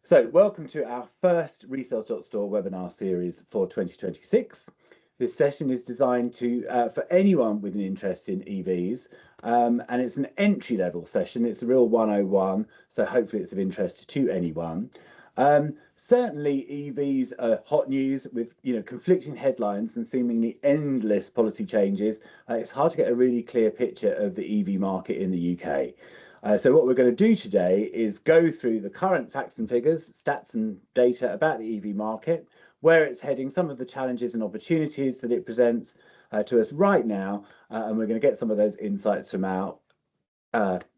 So, welcome to our first recell.store webinar series for 2026. This session is designed for anyone with an interest in EVs, and it's an entry-level session. It's a real 101, so hopefully it's of interest to anyone. Certainly, EVs are hot news with conflicting headlines and seemingly endless policy changes. It's hard to get a really clear picture of the EV market in the UK. So what we're going to do today is go through the current facts and figures, stats and data about the EV market, where it's heading, some of the challenges and opportunities that it presents to us right now, and we're going to get some of those insights from our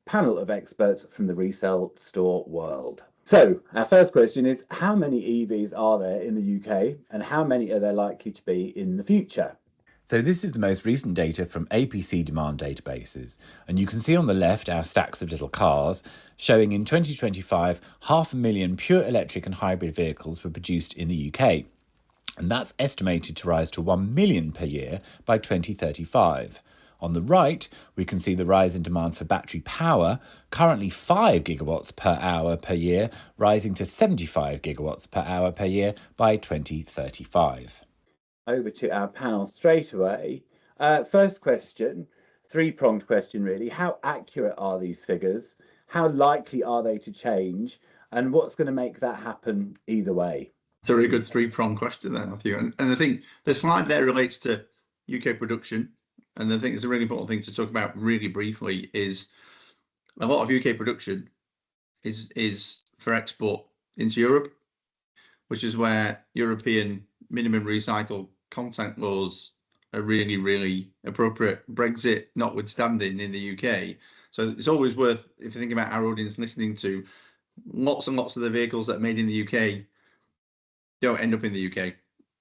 panel of experts from the resell store world. So our first question is, how many EVs are there in the UK and how many are there likely to be in the future? So this is the most recent data from APC demand databases, and you can see on the left our stacks of little cars, showing in 2025 500,000 pure electric and hybrid vehicles were produced in the UK, and that's estimated to rise to 1 million per year by 2035. On the right, we can see the rise in demand for battery power, currently 5 gigawatts per hour per year, rising to 75 gigawatts per hour per year by 2035. Over to our panel straight away. First question, three-pronged question really. How accurate are these figures? How likely are they to change? And what's going to make that happen either way? It's a really good three-pronged question there, Matthew. And I think the slide there relates to UK production. And I think it's a really important thing to talk about really briefly is a lot of UK production is for export into Europe, which is where European minimum recycled content laws are really, really appropriate, Brexit notwithstanding in the UK. So it's always worth, if you think about our audience listening to, lots and lots of the vehicles that are made in the UK don't end up in the UK,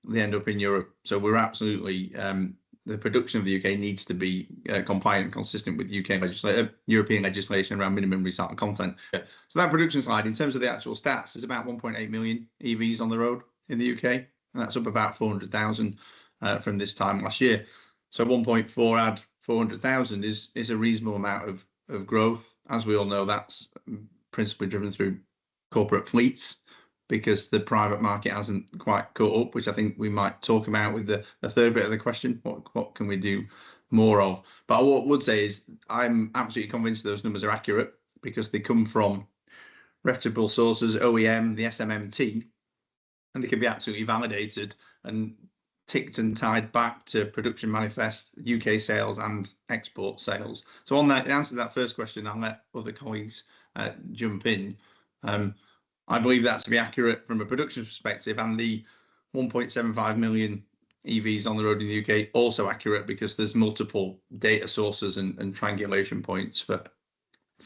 they end up in Europe. So we're absolutely, the production of the UK needs to be compliant and consistent with European legislation around minimum recycled content. So that production slide, in terms of the actual stats, is about 1.8 million EVs on the road in the UK, and that's up about 400,000 from this time last year. So 1.4 add 400,000 is a reasonable amount of growth. As we all know, that's principally driven through corporate fleets, because the private market hasn't quite caught up, which I think we might talk about with the third bit of the question. What can we do more of? But what I would say is I'm absolutely convinced those numbers are accurate because they come from reputable sources, OEM, the SMMT, and they can be absolutely validated and ticked and tied back to production manifest, UK sales and export sales. So on that, in answer to that first question, I'll let other colleagues jump in. I believe that to be accurate from a production perspective, and the 1.75 million EVs on the road in the UK also accurate because there's multiple data sources and triangulation points for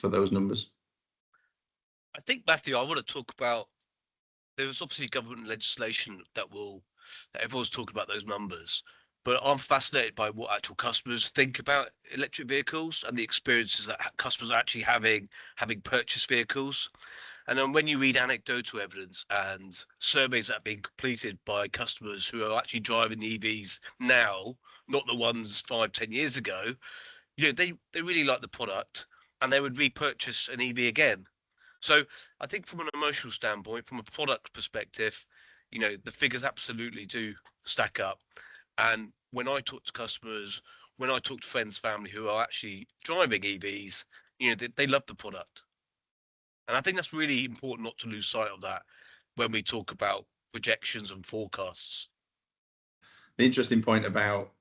those numbers. I think, Matthew, I want to talk about, there was obviously government legislation that everyone's talking about those numbers, but I'm fascinated by what actual customers think about electric vehicles and the experiences that customers are actually having purchased vehicles. And then when you read anecdotal evidence and surveys that are being completed by customers who are actually driving the EVs now, not the ones 5-10 years ago, they really like the product and they would repurchase an EV again. So I think from an emotional standpoint, from a product perspective, the figures absolutely do stack up. And when I talk to customers, when I talk to friends, family who are actually driving EVs, they love the product. And I think that's really important not to lose sight of that when we talk about projections and forecasts. The interesting point about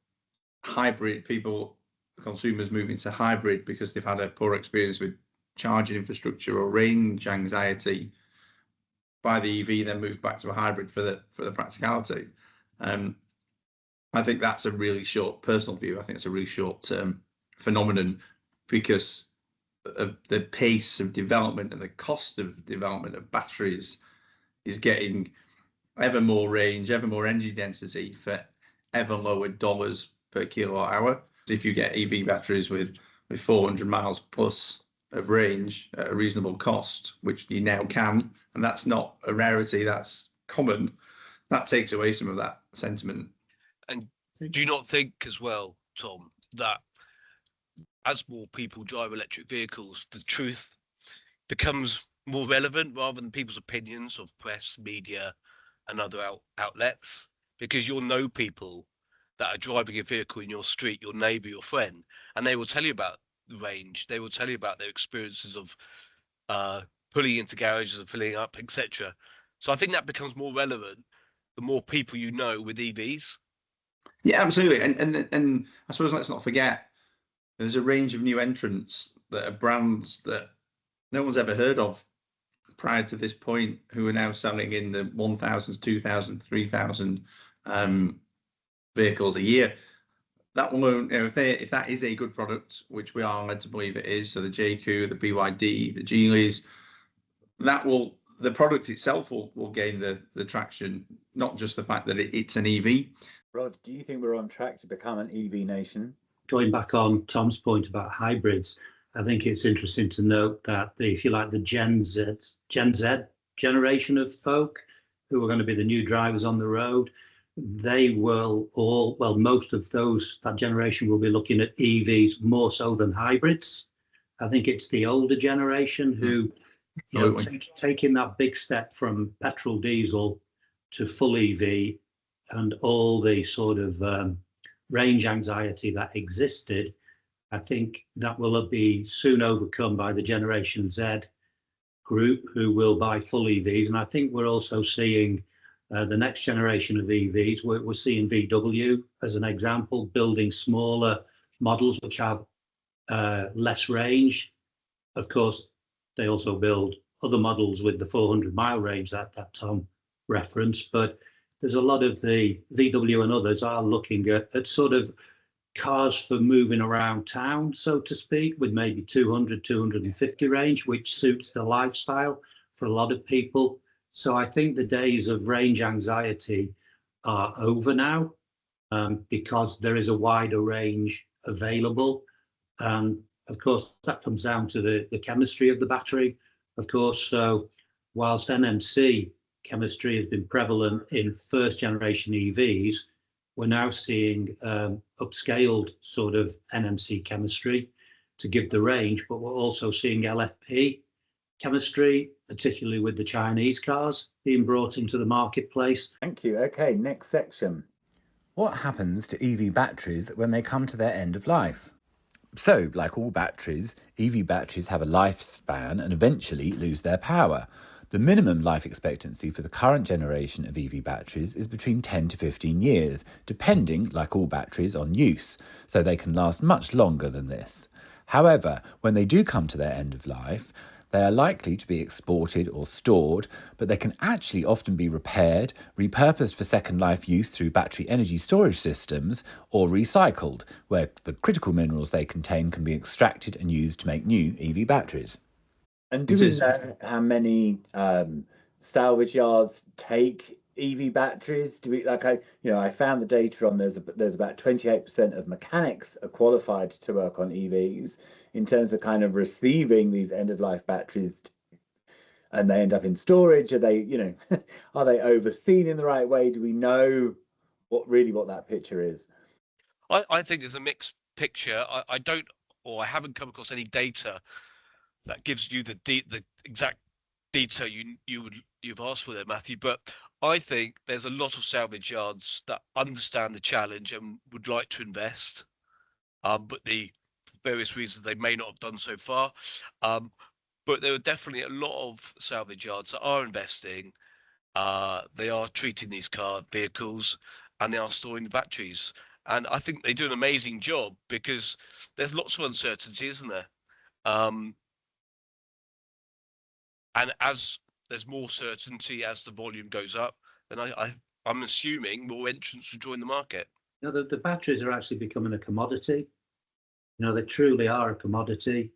hybrid, consumers moving to hybrid because they've had a poor experience with charging infrastructure or range anxiety, by the EV then move back to a hybrid for the practicality. I think that's a really short personal view. I think it's a really short-term phenomenon because of the pace of development and the cost of development of batteries is getting ever more range, ever more energy density for ever lower dollars per kilowatt hour. If you get EV batteries with 400 miles plus of range at a reasonable cost, which you now can, and that's not a rarity, that's common, that takes away some of that sentiment. And do you not think as well, Tom, that as more people drive electric vehicles, the truth becomes more relevant rather than people's opinions of press, media, and other outlets, because you'll know people that are driving a vehicle in your street, your neighbour, your friend, and they will tell you about the range. They will tell you about their experiences of uh, pulling into garages and filling up, etc. So I think that becomes more relevant the more people you know with EVs. Yeah, absolutely. And I suppose let's not forget there's a range of new entrants that are brands that no one's ever heard of prior to this point, who are now selling in the 1,000, 2,000, 3,000 vehicles a year. That alone, if that is a good product, which we are led to believe it is, so the JQ, the BYD, the Geelys, the product itself will gain the traction, not just the fact that it's an EV. Rod, do you think we're on track to become an EV nation? Going back on Tom's point about hybrids, I think it's interesting to note that if you like, the Gen Z generation of folk who are going to be the new drivers on the road, they will most of that generation will be looking at EVs more so than hybrids. I think it's the older generation who, taking that big step from petrol diesel to full EV and all the sort of range anxiety that existed, I think that will be soon overcome by the Generation Z group who will buy full EVs. And I think we're also seeing the next generation of EVs. We're seeing VW, as an example, building smaller models which have less range. Of course, they also build other models with the 400-mile range that Tom referenced. But there's a lot of the VW and others are looking at sort of cars for moving around town, so to speak, with maybe 200, 250 range, which suits the lifestyle for a lot of people. So I think the days of range anxiety are over now, because there is a wider range available. And of course, that comes down to the chemistry of the battery, of course. So whilst NMC chemistry has been prevalent in first generation EVs, we're now seeing upscaled sort of NMC chemistry to give the range, but we're also seeing LFP chemistry, particularly with the Chinese cars being brought into the marketplace. Thank you. Okay, next section. What happens to EV batteries when they come to their end of life? So, like all batteries, EV batteries have a lifespan and eventually lose their power. The minimum life expectancy for the current generation of EV batteries is between 10 to 15 years, depending, like all batteries, on use, so they can last much longer than this. However, when they do come to their end of life, they are likely to be exported or stored, but they can actually often be repaired, repurposed for second life use through battery energy storage systems, or recycled, where the critical minerals they contain can be extracted and used to make new EV batteries. And do we know how many salvage yards take EV batteries? Do we I found the data on there's about 28% of mechanics are qualified to work on EVs in terms of kind of receiving these end of life batteries, and they end up in storage. Are they are they overseen in the right way? Do we know what that picture is? I think there's a mixed picture. I haven't come across any data that gives you the exact detail you've asked for there, Matthew. But I think there's a lot of salvage yards that understand the challenge and would like to invest, but the various reasons they may not have done so far. But there are definitely a lot of salvage yards that are investing. They are treating these vehicles, and they are storing the batteries. And I think they do an amazing job because there's lots of uncertainty, isn't there? And as there's more certainty as the volume goes up, then I'm assuming more entrants will join the market. The batteries are actually becoming a commodity. They truly are a commodity,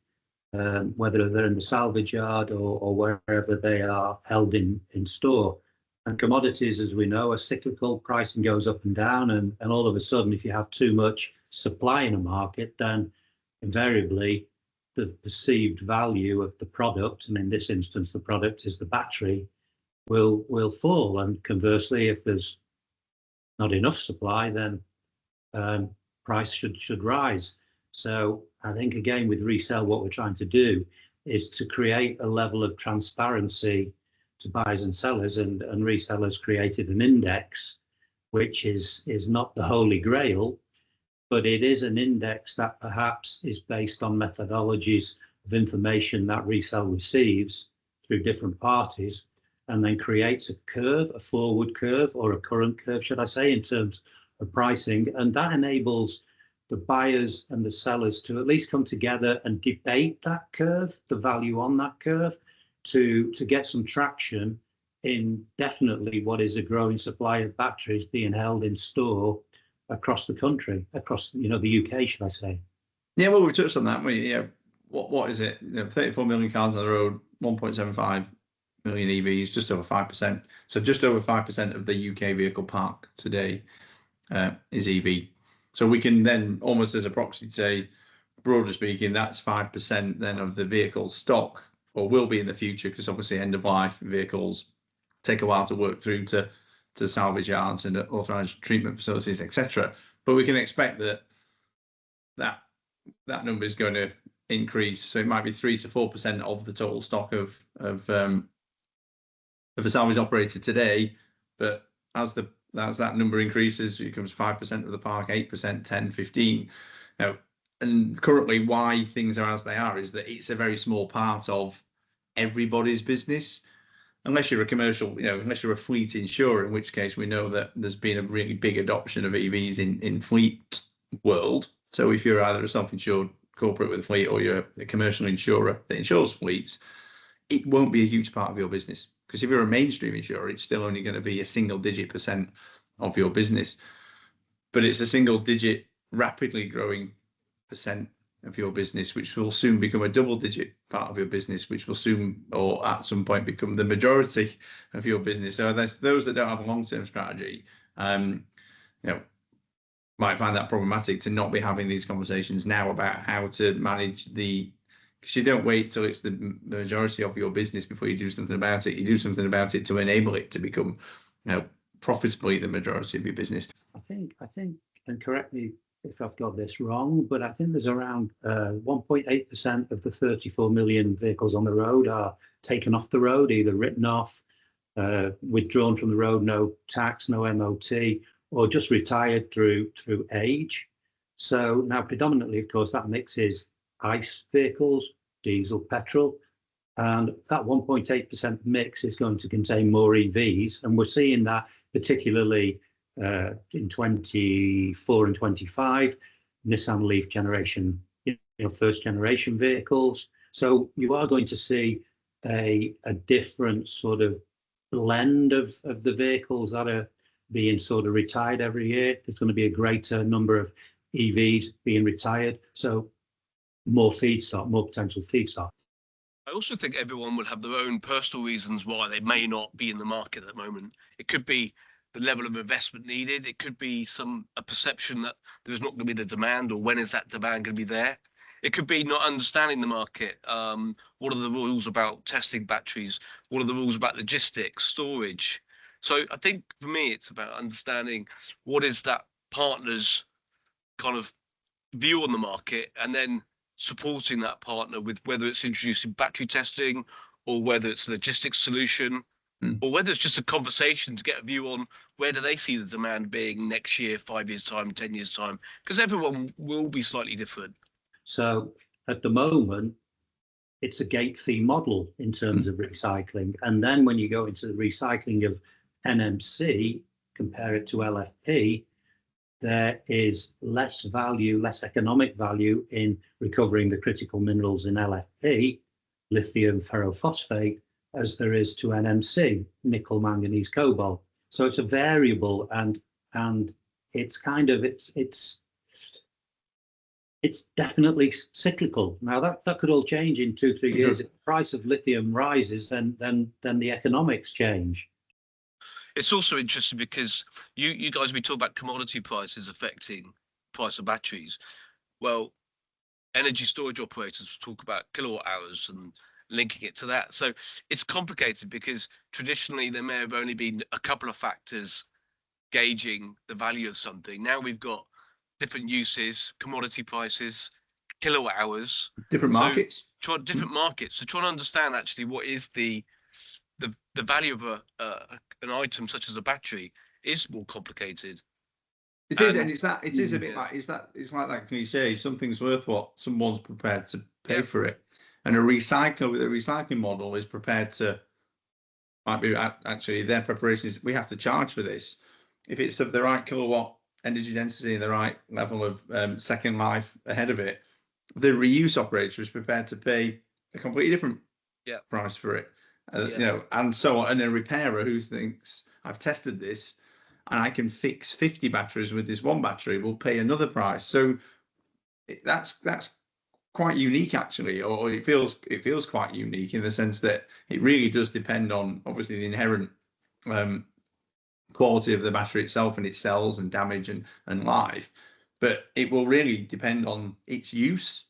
whether they're in the salvage yard or wherever they are held in store. And commodities, as we know, are cyclical. Pricing goes up and down, and all of a sudden, if you have too much supply in a market, then invariably the perceived value of the product, and in this instance the product is the battery, will fall. And conversely, if there's not enough supply, then price should rise. So I think, again, with Resell, what we're trying to do is to create a level of transparency to buyers and sellers, and resellers created an index, which is not the holy grail, but it is an index that perhaps is based on methodologies of information that resell receives through different parties, and then creates a curve, a forward curve, or a current curve, should I say, in terms of pricing. And that enables the buyers and the sellers to at least come together and debate that curve, the value on that curve, to get some traction in definitely what is a growing supply of batteries being held in store across the country, across the UK, should I say? Yeah, well, we touched on that. What is it? 34 million cars on the road, 1.75 million EVs, just over 5%. So just over 5% of the UK vehicle park today is EV. So we can then almost as a proxy say, broadly speaking, that's 5% then of the vehicle stock, or will be in the future, because obviously end of life vehicles take a while to work through to salvage yards and authorised treatment facilities, etc. But we can expect that number is going to increase. So it might be 3 to 4% of the total stock of a salvage operator today. But as that number increases, it becomes 5% of the park, 8%, 10, 15. Now, and currently why things are as they are is that it's a very small part of everybody's business. Unless you're a commercial, unless you're a fleet insurer, in which case we know that there's been a really big adoption of EVs in fleet world. So if you're either a self-insured corporate with a fleet, or you're a commercial insurer that insures fleets, it won't be a huge part of your business. Because if you're a mainstream insurer, it's still only going to be a single-digit % of your business. But it's a single-digit, rapidly growing % of your business, which will soon become a double-digit part of your business, which will soon, or at some point, become the majority of your business. So there's those that don't have a long-term strategy, might find that problematic to not be having these conversations now about how to manage because you don't wait till it's the majority of your business before you do something about it. You do something about it to enable it to become, profitably the majority of your business. I think, and correct me if I've got this wrong, but I think there's around 1.8% of the 34 million vehicles on the road are taken off the road, either written off, withdrawn from the road, no tax, no MOT, or just retired through age. So now predominantly, of course, that mix is ICE vehicles, diesel, petrol, and that 1.8% mix is going to contain more EVs. And we're seeing that particularly in 24 and 25, Nissan Leaf generation, first generation vehicles. So you are going to see a different sort of blend of the vehicles that are being sort of retired every year. There's going to be a greater number of EVs being retired. So more feedstock, more potential feedstock. I also think everyone will have their own personal reasons why they may not be in the market at the moment. It could be the level of investment needed. It could be a perception that there's not going to be the demand, or when is that demand going to be there? It could be not understanding the market. What are the rules about testing batteries? What are the rules about logistics, storage? So I think for me, it's about understanding what is that partner's kind of view on the market, and then supporting that partner with whether it's introducing battery testing, or whether it's a logistics solution, or whether it's just a conversation to get a view on where do they see the demand being next year, 5 years time, 10 years time, because everyone will be slightly different. So at the moment, it's a gate fee model in terms of recycling. And then when you go into the recycling of NMC, compare it to LFP, there is less value, less economic value in recovering the critical minerals in LFP, lithium ferrophosphate, as there is to NMC, nickel, manganese, cobalt. So it's a variable, and it's kind of it's definitely cyclical. Now that could all change in 2-3 years. If the price of lithium rises, then the economics change. It's also interesting because you guys, we talk about commodity prices affecting price of batteries. Well, energy storage operators talk about kilowatt hours and linking it to that. So it's complicated because traditionally there may have only been a couple of factors gauging the value of something. Now we've got different uses, commodity prices, kilowatt hours, different markets. different markets. So trying to understand actually what is the value of an item such as a battery is more complicated. It is, and it is a bit like it's like that cliche. Something's worth what someone's prepared to pay for it, and a recycler with a recycling model is prepared to. Might be actually their preparation is we have to charge for this if it's of the right kilowatt energy density and the right level of second life ahead of it. The reuse operator is prepared to pay a completely different price for it, you know, and so on. And a repairer who thinks I've tested this and I can fix 50 batteries with this one battery will pay another price. So that's quite unique actually, or it feels quite unique in the sense that it really does depend on obviously the inherent quality of the battery itself and its cells and damage and life, but it will really depend on its use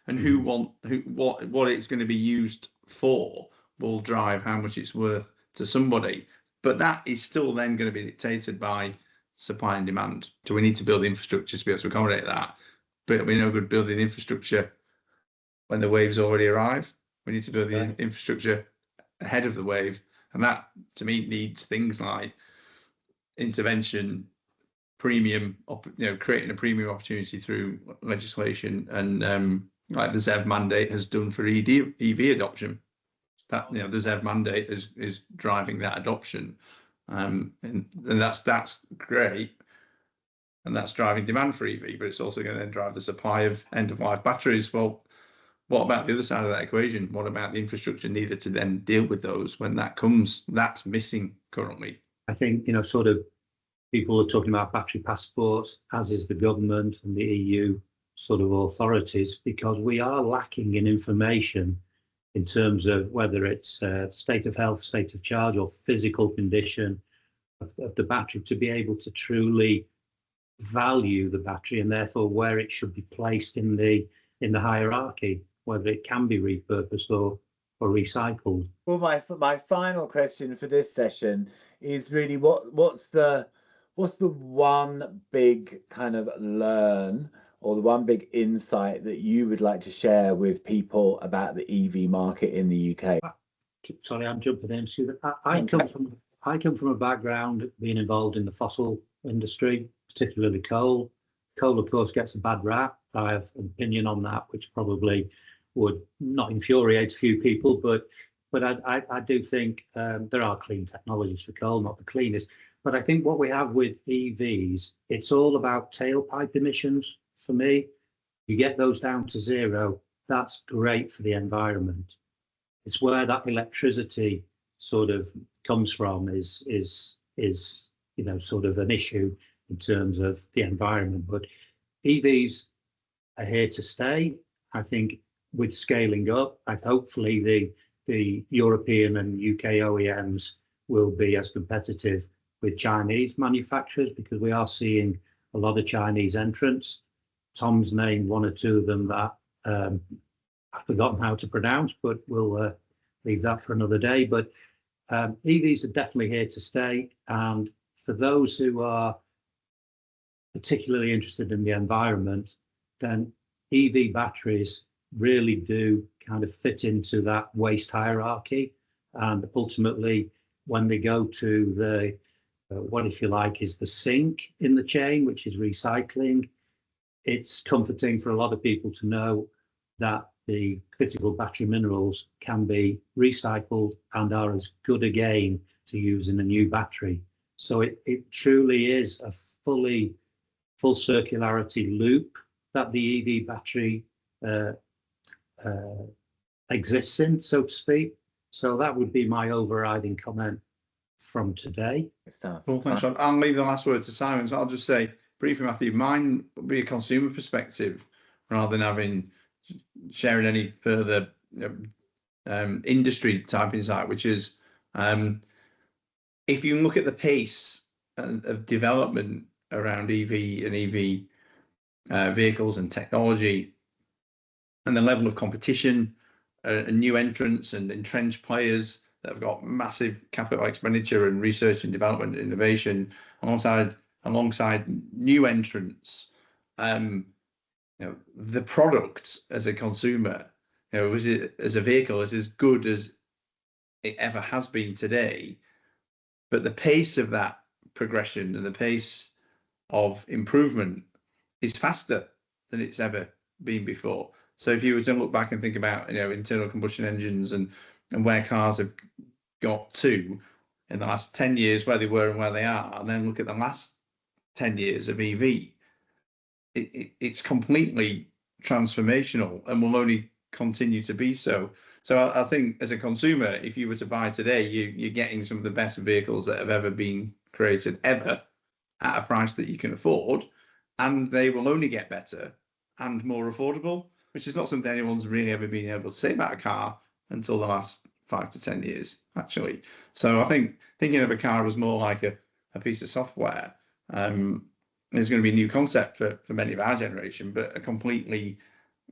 and what it's going to be used for will drive how much it's worth to somebody. But that is still then going to be dictated by supply and demand. So we need to build the infrastructure to be able to accommodate that. But it'll be no good building infrastructure when the waves already arrive. We need to build the infrastructure ahead of the wave. And that, to me, needs things like intervention, premium, you know, creating a premium opportunity through legislation, and like the ZEV mandate has done for EV adoption. That, you know, the ZEV mandate is driving that adoption, and that's great, and that's driving demand for EV. But it's also going to then drive the supply of end-of-life batteries. Well, what about the other side of that equation? What about the infrastructure needed to then deal with those when that comes? That's missing currently. I think, you know, sort of people are talking about battery passports, as is the government and the EU sort of authorities, because we are lacking in information in terms of whether it's state of health, state of charge, or physical condition of the battery, to be able to truly value the battery and therefore where it should be placed in the hierarchy, whether it can be repurposed or recycled. Well, my final question for this session is really what's the one big kind of learn or the one big insight that you would like to share with people about the EV market in the UK? Sorry, I'm jumping in. I come from a background being involved in the fossil industry, particularly coal. Coal, of course, gets a bad rap. I have an opinion on that, which probably would not infuriate a few people, but I do think there are clean technologies for coal, not the cleanest. But I think what we have with EVs, it's all about tailpipe emissions for me. You get those down to zero, that's great for the environment. It's where that electricity sort of comes from is you know, sort of an issue in terms of the environment. But EVs are here to stay. I think with scaling up, hopefully the European and UK OEMs will be as competitive with Chinese manufacturers, because we are seeing a lot of Chinese entrants. Tom's named one or two of them that I've forgotten how to pronounce, but we'll leave that for another day. But EVs are definitely here to stay. And for those who are particularly interested in the environment, then EV batteries really do kind of fit into that waste hierarchy. And ultimately, when they go to the what, if you like, is the sink in the chain, which is recycling, it's comforting for a lot of people to know that the critical battery minerals can be recycled and are as good again to use in a new battery. So it truly is a full circularity loop that the EV battery exists in, so to speak. So that would be my overriding comment from today. Well, thanks, Sean. I'll leave the last word to Simon. So I'll just say briefly, Matthew, mine would be a consumer perspective rather than sharing any further industry type insight, which is if you look at the pace of development around EV and EV vehicles and technology, and the level of competition and new entrants and entrenched players that have got massive capital expenditure and research and development and innovation alongside new entrants, you know, the product as a consumer you know, was it as a vehicle is as good as it ever has been today, but the pace of that progression and the pace of improvement is faster than it's ever been before. So if you were to look back and think about, you know, internal combustion engines and where cars have got to in the last 10 years, where they were and where they are, and then look at the last 10 years of EV, it's completely transformational and will only continue to be so. So I think as a consumer, if you were to buy today, you're getting some of the best vehicles that have ever been created ever at a price that you can afford, and they will only get better and more affordable, which is not something anyone's really ever been able to say about a car until the last 5 to 10 years, actually. So I think thinking of a car as more like a piece of software is going to be a new concept for many of our generation, but a completely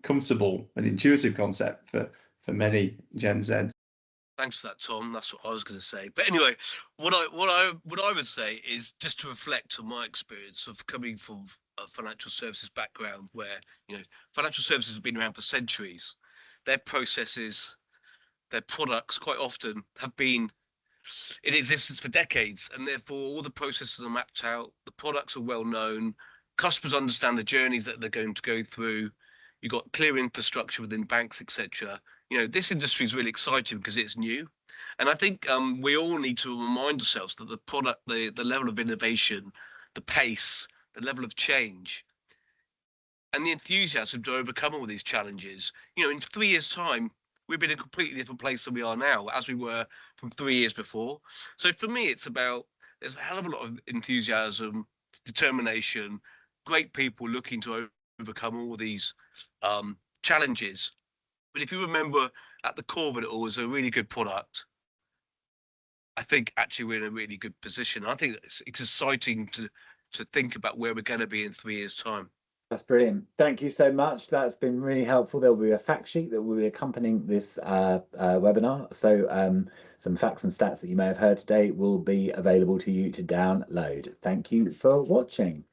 comfortable and intuitive concept for many Gen Z. Thanks for that, Tom. That's what I was going to say. But anyway, what I would say is just to reflect on my experience of coming from a financial services background, where, you know, financial services have been around for centuries. Their processes, their products quite often have been in existence for decades, and therefore all the processes are mapped out. The products are well known. Customers understand the journeys that they're going to go through. You've got clear infrastructure within banks, etc. You know, this industry is really exciting because it's new, and I think we all need to remind ourselves that the product, the level of innovation, the pace, the level of change, and the enthusiasm to overcome all these challenges. You know, in 3 years' time, we'll be in a completely different place than we are now, as we were from 3 years before. So for me, it's about, there's a hell of a lot of enthusiasm, determination, great people looking to overcome all these challenges. But if you remember, at the core of it all is a really good product. I think actually we're in a really good position. I think it's exciting to think about where we're going to be in 3 years' time. That's brilliant. Thank you so much. That's been really helpful. There will be a fact sheet that will be accompanying this webinar. So some facts and stats that you may have heard today will be available to you to download. Thank you for watching.